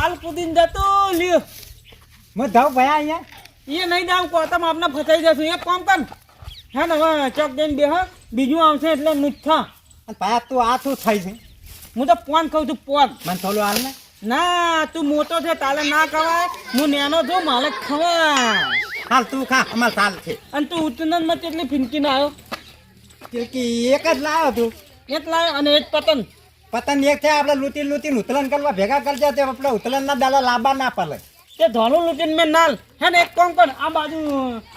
હાલ કૂદીને જતો લ્યો હું જાઉં ભાઈ અહીંયા એ નહીં જાવ કોતમ આપને ફસાઈ જશું એક કામ કર હે ને હવે ચોક દઈને બેહ બીજું આવશે એટલે નુચ્છા અને ભાઈ તું આ શું થાય છે હું તો પોન ખાઉં છું પોન મને થોડું હાલ ને ના તું મોટો છે તાલે ના ખવાય હું નેનો છું મારે ખવાય હાલ તું ખા અમાર ચાલ છે અને તું ઉત્તનનમાં કેટલી ફિનકીને આવ્યો કે એક જ લાવ્યો તું એટલા અને એક પતંગ પતંગ એક છે આપણે લૂંટી ઉતલન કરવા ભેગા કરજા તે આપણે ઉતલનના દાડા લાંબા ના પડે તે ધોલું લૂંટીને મેં નાલ હે ને એક કામ કર આ બાજુ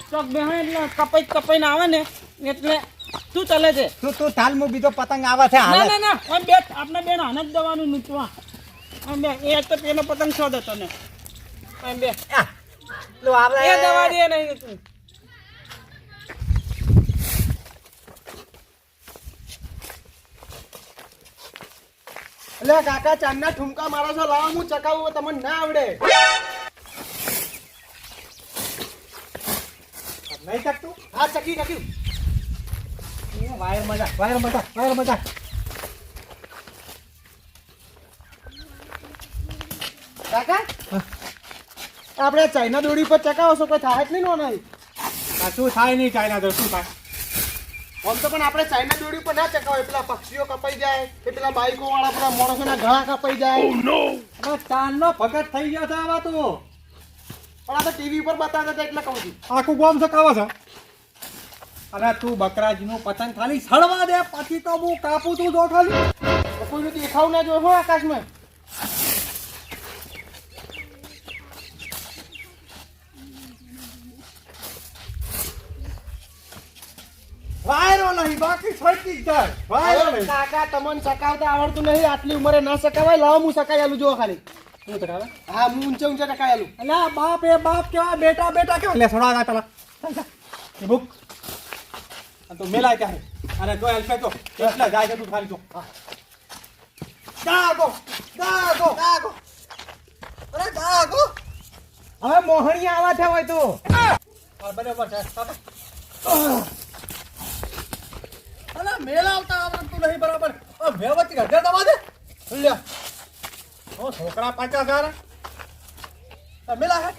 ચોક બે એટલે કપાઈને આવે ને એટલે શું ચાલે છે તું થાલ મુ બીજો પતંગ આવે છે ના હાલે ના ના આમ બે આપણે બેન આને જ દવાનું નૂચવા આમ બે એ તો પેલો પતંગ શોધ હતો ને આમ બે લો આપણે એ દવા દે નહીં તું એટલે કાકા ચાંદના ઠુમકા મારો છો લાવો હું ચકાવું તમને ના આવડે નહીં શકતું હા ચકી ચક્યું વાયર મજા કાકા આપણે ચાઇના દોરી પર ચકાવો છો કોઈ થાય જ નહીં નો નહીં શું થાય નહીં ચાઇના તો શું થાય આમ તો પણ આપણે ચાઇના દોરી પર ના ચકાવે પેલા પક્ષીઓ કપાઈ જાય કે પેલા બાઈકો વાળા પેલા માણસોના ગળા કપાઈ જાય ચાંદનો ભગત થઈ ગયો છે આવા તું પણ આ તો ટીવી પર બતાવતા હતા એટલે કહું છું આખું ગામ સકાવો છે અરે તું બકરાજીનું પતંગ ખાલી સળવા દે પછી તો હું કાપું તું જો ખાલી તો કોઈનું દેખાવ ના જોયો હો આકાશમાં વાયરો નહીં બાકી છટકી જાય વાયરો નહીં કાકા તમને ચકાવતા આવડતું નહીં આટલી ઉંમરે ના સકાવાય લાવો હું સકાઈ આલું જો ખાલી શું તરાવે હા હું ઊંચે ટકાઈ આલું અલ્યા બાપ એ બાપ કેવા બેટા કેવા લે છોડા પેલા એ બુક તો મેલાય ત્યાં અરે જો એલ તો એટલા જાય છે તું ખાલી જો ગાગો અરે ગાગો હવે મોહણી આવા છે હોય તું બરાબર છે અલા મેલા આવતા આવડતું નહીં બરાબર વ્યવસ્થિત હજાર દવા દે લ્યો ઓ છોકરા 50,000 મેલા હે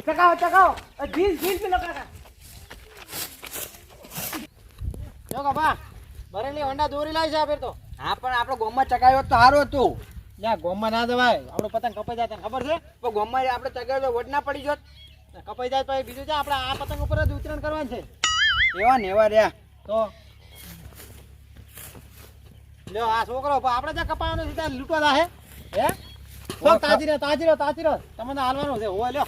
ચકાવો જીલ પેલો કાકા જો કાકા બરેલી હોન્ડા દોરી લાવી છે ફેર તો હા પણ આપણો ગોમમાં ચગાવ્યો તો સારું હતું લ્યા ગોમમાં ના જવાય આપણો પતંગ કપાઈ જાય તને ખબર છે પણ ગોમમાં આપણે ચગાવ્યો તો વોટ ના પડી જોત કપાઈ જાય તો બીજું છે આપણે આ પતંગ ઉપર જ ઉતરણ કરવાનું છે એવા ને એવા રહ્યા તો લ્યો આ છોકરો આપણે ત્યાં કપાવાનો છે ત્યાં લૂંટવા દા હે તો તાજી રહો તમને હાલવાનું છે હોય લ્યો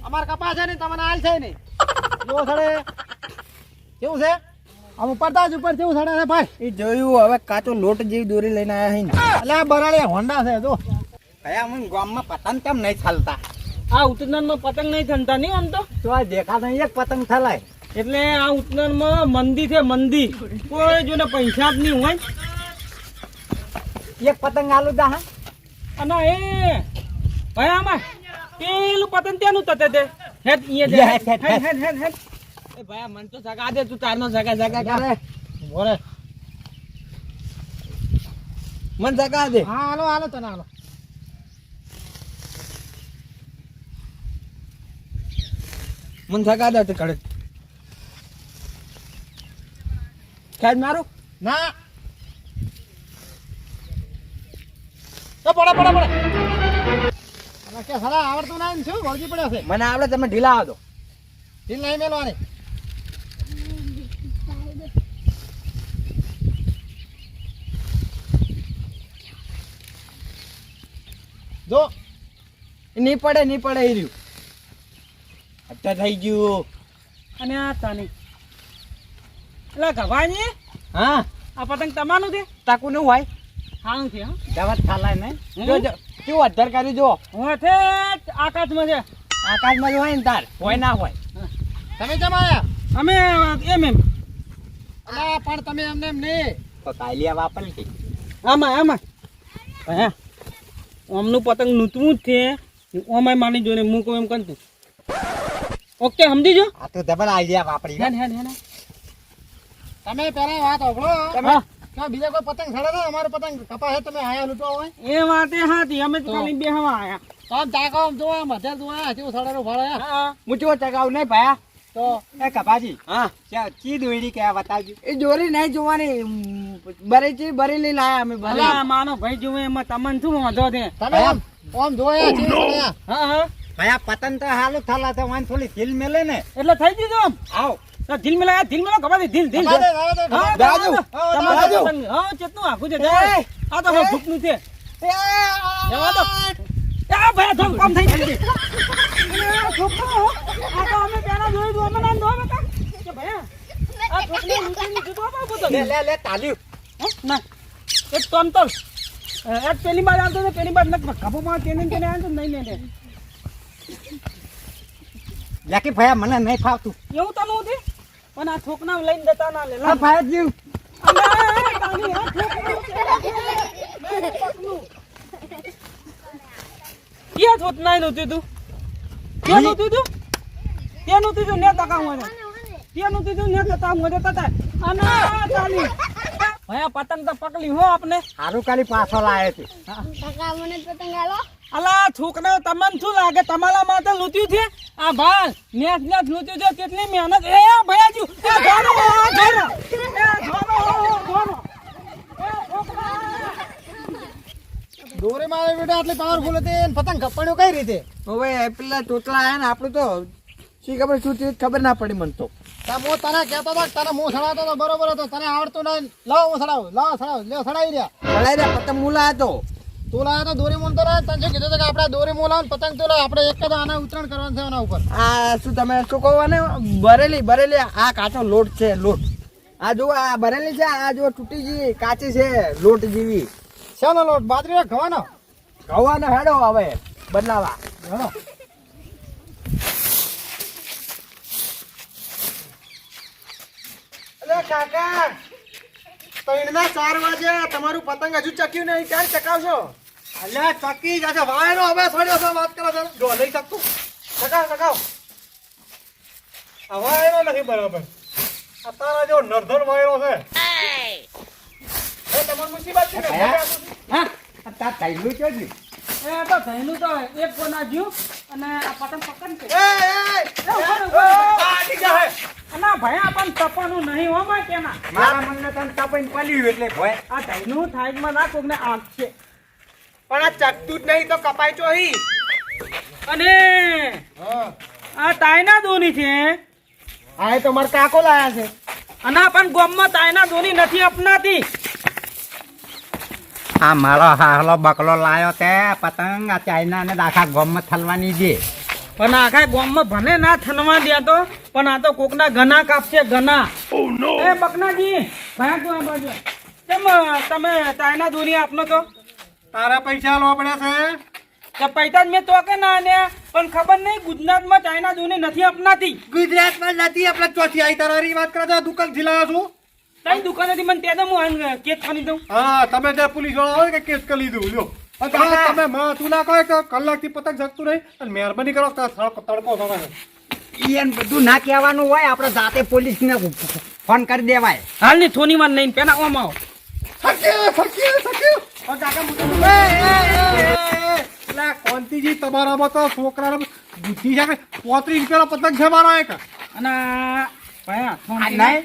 અમાર કપા છે ને તમને હાલ છે નહીં જો સડે કેવું છે આમ ઉપરતા જ ઉપર કેવું સડે ભાઈ એ જોયું હવે કાચો લોટ જેવી દોરી લઈને આયા છે એટલે આ બરાડી હોન્ડા છે જો કયા હું ગામમાં પતંગ કેમ નહીં ચાલતા આ ઉત્તરાયણમાં પતંગ નહીં થતા નહીં આમ તો આ દેખાતા એક પતંગ થલાય એટલે આ ઉત્તરાયણમાં મંદી છે મંદી કોઈ જોને પૈસા જ નહીં હોય એક પતંગ આલુ દા હા અને એ ભાઈ આમાં પેલું પતંગ ત્યાંનું તતે તે હેડ ઈએ દે હેડ એ ભાઈ મન તો જગા દે તું તારનો જગા કરે બોરે મન જગા દે હા હાલો તને હાલો મન જગા દે તે કડે ખેડ મારું ના તો પડે કે સાલા આવડતું ના શું વળગી પડ્યો છે મને આવડે તમે ઢીલા આવો ઢીલ નહીં મેલવાની જો નહીં પડે એ રહ્યું અત્યારે થઈ ગયું અને આ તાની એટલે ગભાજી હા આ પતંગ તમારું છે તાકુ નું હોય હાનું છે હા દવા થાલાય નહીં જો કેવું અધર કરી જો હું છે આકાશમાં છે આકાશમાં જ હોય ને તાર હોય ના હોય તમે કેમ આયા અમે એમ અલા પણ તમે એમને એમ નહીં તો કાલિયા વાપરતી આમાં હે ઓમનું પતંગ નૂતવું જ છે ઓમાય માની જોઈને હું કહું એમ કરતું ઓકે સમજી જો આ તો ડબલ આઈડિયા વાપરી હેડ તમે પેલા વાત ઓગળો તમે ક્યાં બીજા કોઈ પતંગ સડે છે? અમારો પતંગ કપાય છે, તમે આયા લૂંટવા હોય એ વાતે હાથી અમે તો ખાલી બેહવા આયા. આમ ચાકો આમ જોવા આમ હજાર જોવા કેવું સડેલું ફળે હા હું જો ચગાવ નહીં ભાયા તો એ કપાજી હા ચી દોડી કે આ બતાવજો. એ દોરી નહીં જોવાની બરેલી લાયા અમે ભલા માનો ભાઈ જુએ એમાં તમને શું વાંધો છે? તમે આમ આમ જોયા છે સડ્યા. હા હા ભાયા પતંગ તો હાલું થલા તો વાન થોડી ઢીલ મેલે ને. એટલે થઈ ગયું આમ આવ તો ઢીલ મેલા ગવાથી ઢીલ ઢીલ આવા દે, આવા દે. હા દાદુ, તમારે દાદુ. પતંગ. હા ચેતનું આખું છે આ તો હવે ભૂખનું છે જવા દો આ ભાઈ ધમ કામ થઈ ગયું આ છોકરો આ તો અમે પેલા જોઈ દો અમે ના દો બકા કે ભાઈ આ છોકરી લૂંટીને જુદો બાબો તો લે તાલ્યું. ના એક તોમતલ એક પેલી બાર આવતો પેલી બાર નક કાબુમાં તેને આવતો નહીં ને લેકી ભાયા મને નહીં ફાવતું. એવું તો નહોતું પણ આ છોકરા લઈને જતા ના લે આ ભાયા જીવ ક્યાં થોત નાઈ નહોતું તું ક્યાં નહોતું તું ત્યાં નહોતું તું ને તકા હું ત્યાં નહોતું તું ને તતા હું તતા અને ચાલી ભાઈ પતંગ તો પકડી હો આપને હારું કાલી પાછો લાવે છે. કાકા મને પતંગ આલો. અલા છોકરા તમને શું લાગે તમારા માટે લૂંટ્યું છે આ ભાઈ નેટ લૂંટ્યું છે કેટલી મહેનત એ ભયાજુ એ ધોનો દોરી માં બેટા આટલી પાવરફુલ હતી અને પતંગ કપાણ્યો કઈ રીતે? હવે પેલા ટોટલા આયા ને આપણું તો શી ખબર શું થયું ખબર ના પડી મને તો. તા હું તને કહેતો હતો કે તને હું સડાવતો હતો બરોબર હતો, તને આવડતું નહીં. લાવ હું સડાવ, લ્યો સડાવી રહ્યા. ભલાઈ રે પતંગ મુલા હતો. તું લાવ્યો તો દોરી મૂન તો લાવ્યો. તને શું કીધું હતું કે આપણે દોરી મૂન લાવ પતંગ તો લાવ, આપણે એક જ આના ઉતરાણ કરવાનું છે આના ઉપર. આ શું તમે શું કહો ને બરેલી આ કાચો લોટ છે લોટ. આ જો આ બરેલી છે આ જો તૂટી ગઈ કાચી છે લોટ જેવી. શાનો લોટ? બાજરીના ઘઉંનો? ગવાનો હેડો હવે બદલાવા. ઘણો. અરે કાકા 3 ના 4 વાગ્યા તમારું પતંગ હજુ ચક્યું નહીં ક્યારે ચકાવશો? અલ્યા ચકી જશે વાયરો હવે સડ્યો છે, વાત કરો છો. જો લઈ શકતું ચકાવ આ વાયરો નથી બરાબર. આ તારા જેવો નરધર વાયરો છે. એ તમારી મુસીબત છે ને? ભાયા હા આ તાર તાલ્યું છે જ. એ તો થઈનું તો એક કોના જ્યું અને આ પતંગ પકડ છે અને ભાઈ આપણ તપવાનું નહીં હો માં કેના મારા મનને તને તપાઈને પલ્યું એટલે ભય. આ થઈનું થાઈમાં ના કોકને આંખ છે પણ આ ચકતું જ નહીં તો કપાય ચોહી. અને આ તાયના દોની છે હા એ તો મારા કાકો લાયા છે. અને આ પણ ગામમાં તાયના દોની નથી અપનાતી આ મારો હાલો બકલો લાયો તે પતંગ આ ચાઇના ને આખા ગોમમાં થલવાની દે. પણ આખા ગામમાં ભલે ના થનવા દેતો પણ આ તો કોકના ગના કાપશે ગના. એ બકનાજી ભાઈ તું આ બાજુ કેમ તમે તાયના દોની આપનો તો તારા પૈસા લો પડ્યા છે. તો પૈસા જ મેં તો કે ના આલ્યા પણ ખબર નહીં ગુજરાતમાં ચાઇના દોની નથી અપનાતી ગુજરાતમાં નથી આપણે ચોથી આવી તારી વાત કરે છે. દુકાન થી લાવ્યો છું. કઈ દુકાનેથી મને ત્યાં તો હું કેસ ખાની દઉં હા તમે જે પોલીસ વાળા હોય કે કેસ કરી લીધું લ્યો. તમે માં તું ના કહે કે કલાકથી પતંગ શકતું નહીં અને મહેરબાની કરો કે તડકો થવા છે. ઈયન બધું ના કહેવાનું હોય, આપણે જાતે પોલીસને ફોન કરી દેવાય. હાલની થોની માં નહીં પેલા ઓમ આવો એટલે કોંતીજી તમારામાં તો છોકરાનો બુદ્ધિ છે કે 35 રૂપિયાનો પતંગ છે મારો એક. અને ભાઈ આ થોનથી નહીં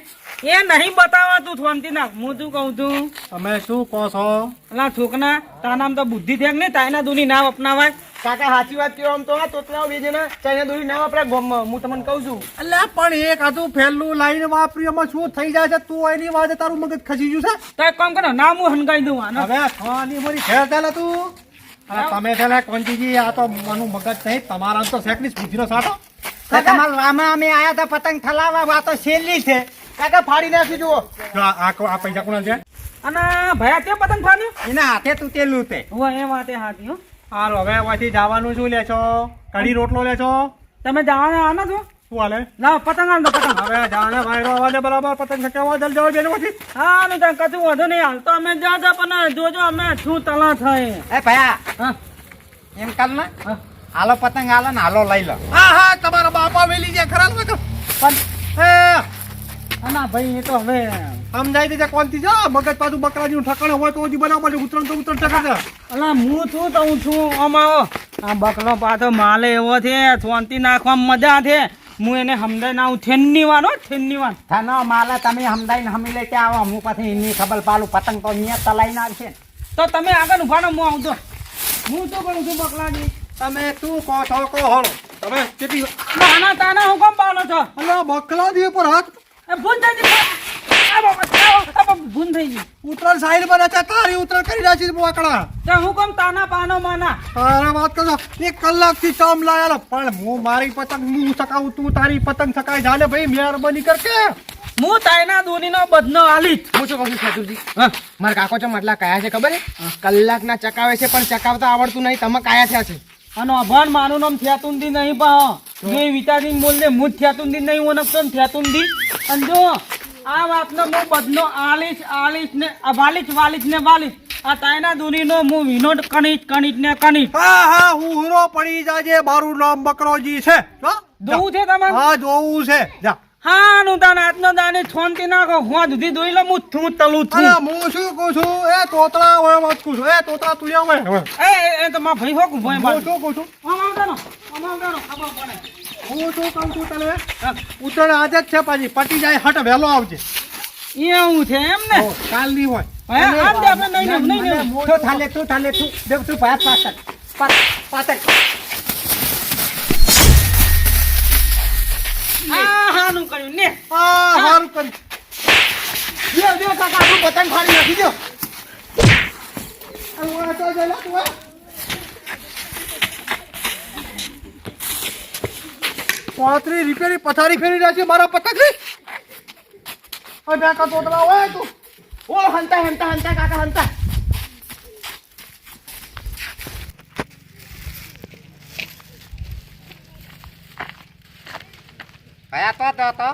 એ નહીં બતાવાતું થોનથી ના હું શું કહું છું તમે શું કહો છો? અલા છોકના તારા નામ તો બુદ્ધિ થેક ને તાયના દોની નામ અપનાવાય કાકા સાચી વાત કહો આમ તો આ તોતલાઓ બે જણા ચાઇના દોરી ના વાપરે ગામમાં હું તમને કહું છું. અલ્યા પણ એક હતું ફેલું લાઈન વાપરીમાં શું થઈ જાય છે? તું એની વાજે તારું મગજ ખસી ગયું છે. તો એક કામ કરો નામ હું હનગાઈ દઉં આને હવે આ ખાવાની મારી ઘેર ચાલે તું. અને તમે છે ને કોંતીજી આ તો મારું મગજ નહીં, તમારા તો શેકની બુદ્ધિનો સાટો. તો તમારા રામા અમે આયા હતા પતંગ થલાવા આ તો છેલ્લી છે. કાકા ફાડી નાખી જુઓ. જો આ પૈસા કોના છે? અને ભાઈ તે પતંગ ફાન્યું એના હાથે તૂટેલું તે. હું એ વાતે હાથી હો હાલો હવે અહીંથી જવાનું શું લે છો? કઢી રોટલો લે છો? તમે જવાના આના છો શું હાલે? લાવ પતંગ આમ તો પતંગ હવે જાણે ભાઈરો અવાજે બરાબર પતંગ કેવા જલ જવા બેન પછી. હા નું ત્યાં કશું વધુ નહીં હાલ તો અમે જાતા પણ જોજો અમે શું તલા થાય એ ભયા હા એમ કર ને હા હાલો પતંગ હાલો ને હાલો લઈ લો. હા હા તમારા બાપા વેલી જાય ખરા ને પણ અને ના ભાઈ એ તો હવે સમજાઈ દેજે કોણથી જા મગજ પાછું બકરાજીનું ઠકાણે હોય તો હજી બનાવવા પડે ઉતરણ તો ઉતરણ ટકા અલા હું છું તો હું છું આમાં આ બકરો પાછો માલે એવો છે શાંતિ નાખવામાં મજા છે હું એને સમજાય ના હું થેનની વાન થનો માલા તમે સમજાઈને હમી લે કે આવો હું પછી એની ખબર પાલું પતંગ તો નિયત તલાઈ નાખશે તો તમે આગળ ઉભા રહો, હું આવતો હું તો કરું છું બકલાજી. તમે શું કહો છો કહો હળો તમે કેટલી નાના તાના હું કેમ પાડો છો? અલા બકરાજી પર હાથ એ ભૂલ થઈ ગઈ આ બાબા ભૂલ થઈ ગઈ ઉતરણ સાઈડ પર છે તારી ઉતરણ કરી નાખી બકરા તો હું કેમ તાના પાનો માના? અરે વાત કરો 1 કલાકથી ચામ લાયેલો પણ હું મારી પતંગ હું સકાવું તું તારી પતંગ સકાઈ જાને ભાઈ મહેરબાની કરકે હું તાયના દોરીનો બદનો આલીશ. હું શું કહું છું ઠાકુરજી મારા કાકો ચમ આટલા કયા છે ખબર છે કલાકના ચકાવે છે પણ ચકાવતા આવડતું નહીં તમે કયા થયા છે અને અભણ માનું નામ થયાતુંદી નહીં પાહો જો વિચારીને બોલ દે હું થયાતુંદી નહીં ઓનકતો ને થયાતુંદી. અને જો આ વાતનો હું બદનો આલીશ ને વાલીશ ને વાલીશ. આ તાયના દોરીનો હું વિનોદ કણીશ ને કણીશ. હા હું હુરો પડી જાજે મારું નામ બકરોજી છે હો? જોવું છે તમારે? હા જોવું છે જા હા નું તાન આજનો દાને છોનતી નાખો હું સુધી દોઈ લો હું તલું છું. અરે હું શું કહું છું એ તોતળા હોય વાત કહું છું એ તોતળા તું આવે હવે એ તો માં ભાઈ હોક ભાઈ હું શું કહું છું આમ આવતાનો ખબર પડે. હું શું કહું છું તને ઉતરણ આજે જ છે પાછી પટી જાય હટ વહેલો આવજે એવું છે એમ ને? કાલ નહીં હોય હે આમ દે આપણે નહીં તું થાલે તું દેવ તું ભાત પાતક હા નું કર્યું ને હા સારું કરી દેવ કાકા તું પતંગ ફાડી નાખી દો આ તો જલા તું પાત્રી રિપેરી પથારી ફેરી રહ્યા છે મારા પતંગ ની આ બેકા તોતલા હોય તું ઓ હંતા કાકા હંતા કયા તો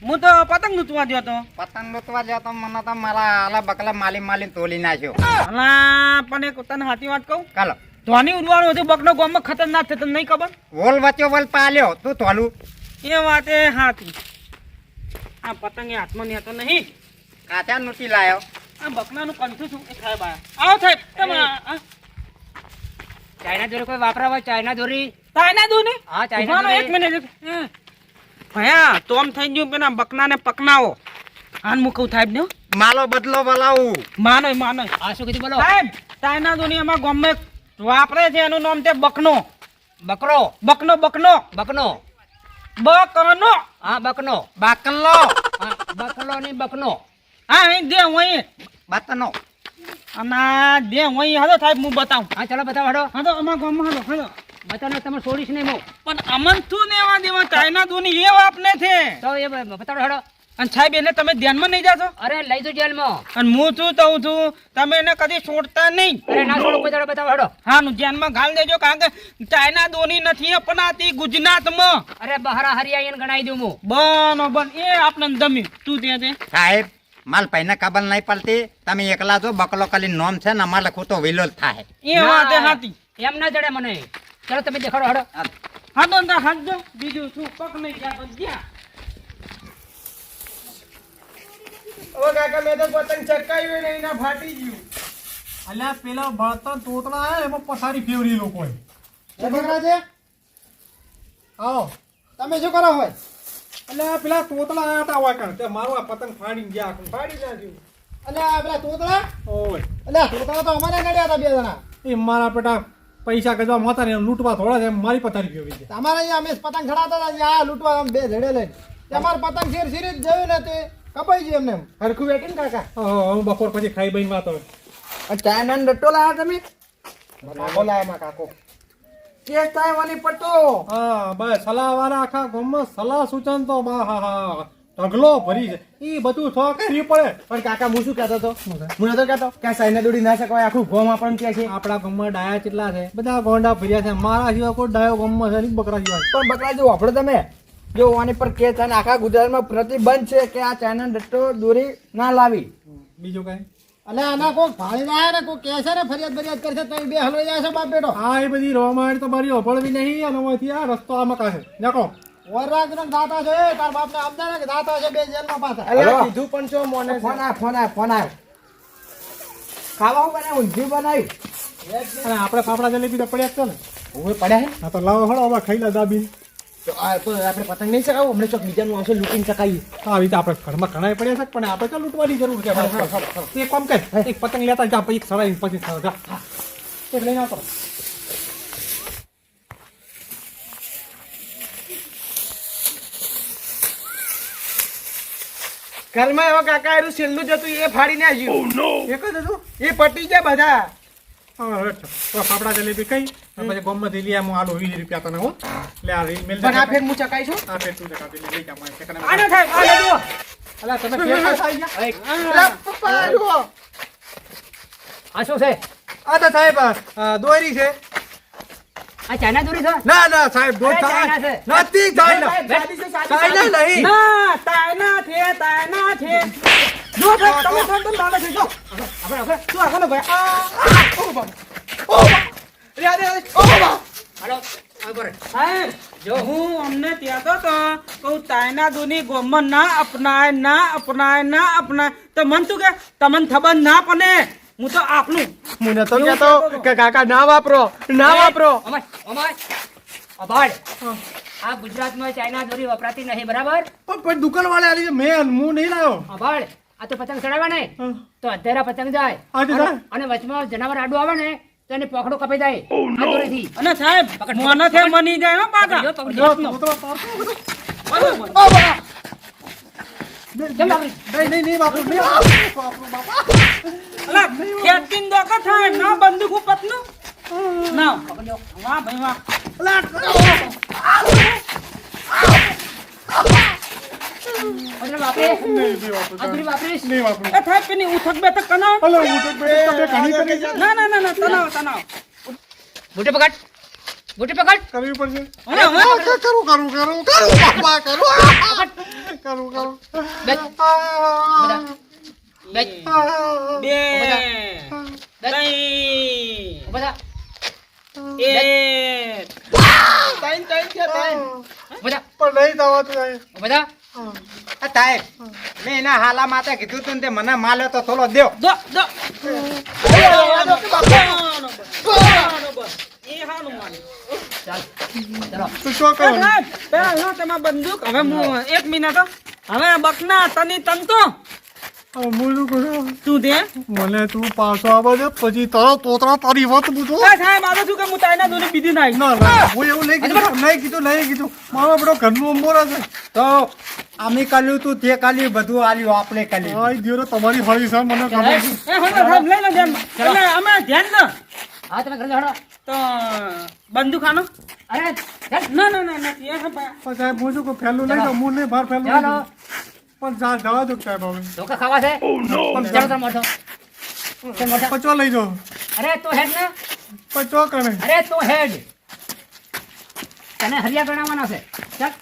હું તો પતંગ લૂંટવા ગયો તો. પતંગ લૂંટવા જાવ તો મને તો મારા આલા બકલા માલી તોલી નાખ્યો. અલા પણ એક તને સાચી વાત કહું કાલો ધોની ઉડવાનું હતું બકનો ગામમાં ખતરનાક છે તને નહીં ખબર? વોલ વચ્ચે વોલ પાલ્યો તું તોલું એ વાત એ હાથી આ પતંગ એ હાથમાં નહીં હતો નહીં કાચા નૂટી લાયો. આ બકનાનું કંઠું છું એ સાહેબ આયા આવો સાહેબ તમે ચાઇના દોરી કોઈ વાપરા હોય ચાઇના દોરી તાયના દો ને હા, ચાઇના ઉભાનો એક મિનિટ ભયા તો આમ થઈ ગયું પેલા બકનાને પકનાવો આન મુકું સાહેબ ને માલો બદલો બોલાવું. માનો આ શું કીધું બોલો સાહેબ તાયના દુનિયામાં ગામમાં વાપરે છે એનું નામ છે બકનો બકરો બકનો હા બકનો બાકલો બકલો ની બકનો હા અહીં દે વहीं બાતનો અને દે વहीं હાલો સાહેબ હું બતાવું હા ચાલો બતાવો હડો હા તો અમારા ગામમાં હાલો બતાવો તમે છોડીશ નહીં હું પણ અમન શું લેવા દેવા ચાઇના દુની એ વાપને છે તો એ બતાવો હડો અને સાહેબ એને તમે ધ્યાનમાં નહીં જાશો અરે લઈ જો જેલમાં અને હું શું કહું છું તમે એને કદી છોડતા નહીં અરે ના છોડો કોઈ દાડો બતાવો હડો હા નું ધ્યાનમાં ઘાલ દેજો કારણ કે ચાઇના દોની નથી અપનાતી ગુજરાતમાં અરે બહારા હરિયાયન ગણાઈ દઉં હું બરોબર એ આપણે ગમ્યું તું ત્યાં છે સાહેબ માલ પૈને ખબર નહીં પડતી તમે એકલા જો બકલો કલી નોમ છે ને અમારે લખું તો વિલોલ થાય. એ વાત એ હાથી એમ ના જડે મને ચાલો તમે દેખાડો હડો હા તો અંદર હાથ દો બીજું શું પગ નહીં ગયા તો જ્યાં ઓ કાકા મેં તો પતંગ ચકાવ્યું નહીં ના ફાટી ગયું અલ્યા પેલા બળતણ તોતળા આયા એમાં પથારી ફેવરી લોકોએ બકરાજે આવો તમે શું કરો હોય અલ્યા પેલા તોતળા આયા તા હોય કણ તે મારું આ પતંગ ફાડી ગયા ફાડી નાખ્યું અલ્યા પેલા તોતળા ઓય અલ્યા તોતળા તો અમારે નડ્યા હતા 2 જણા એ મારા પેટા પૈસા ગજવા મોતા ને લૂંટવા થોડા છે મારી પથારી ફેવરી છે તમારે અહીંયા અમે પતંગ ખડાતા હતા ત્યાં આ લૂંટવા આમ 2 ઝડે લઈને તમારે પતંગ શેર જ જોયું ને તે કપાઈ ગયું એમને હરખું વેટી ને કાકા હું બપોર પછી ખાઈ બઈને વાત હવે ચાઇના ડટ્ટો લાયા તમે કાકો લાયા માં કાકો કેસ થાય વાની પટ્ટો હા બસ સલાહ વાળા આખા ગામમાં સલાહ સૂચન તો બા હા ઢગલો ભરી છે ઈ બધું થો કરવી પડે પણ કાકા હું શું કહેતો હતો હું નતો કહેતો કે આ સાઈના દોડી ના શકાય આખું ગોમ આપણને કે છે આપણા ગામમાં ડાયા કેટલા છે બધા ગોંડા ભર્યા છે મારા સિવાય કોઈ ડાયો ગામમાં છે નહીં બકરા સિવાય પણ બકરા જો આપણો તમે જો આની પર કેસ અને આખા ગુજરાતમાં પ્રતિબંધ છે કે આ ચાઇના ડટ્ટો દોરી ના લાવી બીજું કઈ અને આના કોક ભાળી જાય ને કોક કહે છે ને ફરિયાદ કરશે તમે 2 હલવાઈ જાય છે બાપ બેટો હા એ બધી રોમાણ તમારી અભળવી નહીં અને અહીંથી આ રસ્તો આમાં કાઢે નાખો વરરાજનો દાતા છે તાર બાપને અમદાવાદ કે દાતા છે બે જેલમાં પાછા અલ્યા, કીધું પણ છો મોને છે. ફોન આય ખાવા હું બનાવ્યું ઊંધિયું બનાવ્યું અને આપણે ફાફડા જલેબી તો પડ્યા જ છે ને ઓય પડ્યા હે હા તો લાવો હળો હવે ખાઈ લે દાબી તો આપણે પતંગ નહીં ચગાવો હમણાં ચોક બીજાનું આવશે લૂંટીને ચકાઈએ. આવી રીતે આપણે ઘરમાં ઘણા પડ્યા છે પણ આપણે તો લૂંટવાની જરૂર છે એક કામ કર એક પતંગ લેતા જા પછી સડાઈ પછી જા એક લઈને આવતો ઘરમાં એવા કાકા એનું છેલ્લું જતું એ ફાડીને આવ્યું. એક જ હતું એ પટી ગયા બધા. હા હવે તો ફાફડા જલેબી ખાઈ અને પછી ગોમમાંથી લઈ આવું આલો 20 રૂપિયા તને હો લે આ રીલ મેલ પણ આ ફેર હું ચકાઈ છું. આ ફેર તું જકા દે લઈ જા મને સેકન્ડ આને થાય આને જુઓ. અલા તમે ફેર ખાઈ ગયા અલા, પપ્પા જુઓ. આ શું છે આ તો સાહેબ દોરી છે આ ચાઇના દોરી છે ના ના સાહેબ દોરી અરે, ચાઇના છે. નથી ચાઇના ચાઇના નહીં ના તાયના છે જો ભાઈ તમે તો દાદા છે જો આપણે તું આખો ને ભાઈ હાલો આગળ સાહેબ જો હું અમને કહેતો તો કહું તાયના દુની ગોમમાં ના અપનાય તો મન તું કે તમને ખબર ના પડે હું તો આપનું મને તો કહેતો કે કાકા ના વાપરો અમાય અભાડ આ ગુજરાતમાં ચાઇના દોરી વપરાતી નહીં બરાબર પણ દુકાન વાળા આલી છે મેં હું નહીં લાવ્યો અભાડ આ તો પતંગ ચડાવવા ને તો અધેરા પતંગ જાય હા, તે જાય. અને વચમાં જનાવર આડું આવે ને તો એને પોખડો કપાઈ જાય આ દોરીથી અને સાહેબ મને છે મની જાય હો પાછા પકડજો, પકડજો. કેમ લાગણી? નહીં વાપરું નહીં અલા ખેતીન દોકા થાય ના બંદૂક ઉપતનું ના પકડજો. વાહ ભાઈ વાહ અરે બાપરે આ દોરી વાપરીશ નહીં વાપરું એ થાય પેલી ઉઠક બેઠક કનાવ હલો હું તો બે ઘણી કરી છે ના તનાવ બુટે પકડ કરવી પડશે હવે કરું બાપા કરું બેસ બધા બેસ બે બધા. ત્રણ બધા એક બધા પણ નહીં થવાતું અહીં. બધા આ સાહેબ મેં એના હાલા માટે કીધું તું ને તે મને માલ્યો તો થોડો દ્યો દો એ હાનું માન ચાલ ચલો તો શું કરું પેલા તમાર બંદૂક હવે હું 1 મિનિટ હવે બકના તની તંતો હું શું કરું તું દે મને તું પાછો આવે છે પછી તારો તોતરા તારી વાત પૂછો સાહેબ આવે છું કે હું તાઈના દોરી બીજી નાઈ ના હું એવું નહીં કીધું મારો આપણો ઘરનું અંબોરા છે તો અમે કર્યું તું તે કર્યું બધું આલ્યું આપણે કર્યું આ દિયોરે તમારી ફળી છે મને ખબર છે. એ હવે સાહેબ લઈ લો ધ્યાન એટલે અમે ધ્યાન દો હા તમે ઘરે જાઓ તો બંદૂક આનો અરે ચાલ ના એ હા પણ સાહેબ હું શું કહું ફેલું લઈ જાઉં હું નહીં બહાર ફેલું ચાલો નહીં. પણ જવા દો સાહેબ હવે ધોકા ખાવા છે ચાલો તમે મોટો ચાલ મોટા પચવા લઈ જાઓ અરે તો હેડ ને પચવા કરે અરે તો હેડ તને હરિયા ગણાવવાના છે ચાલ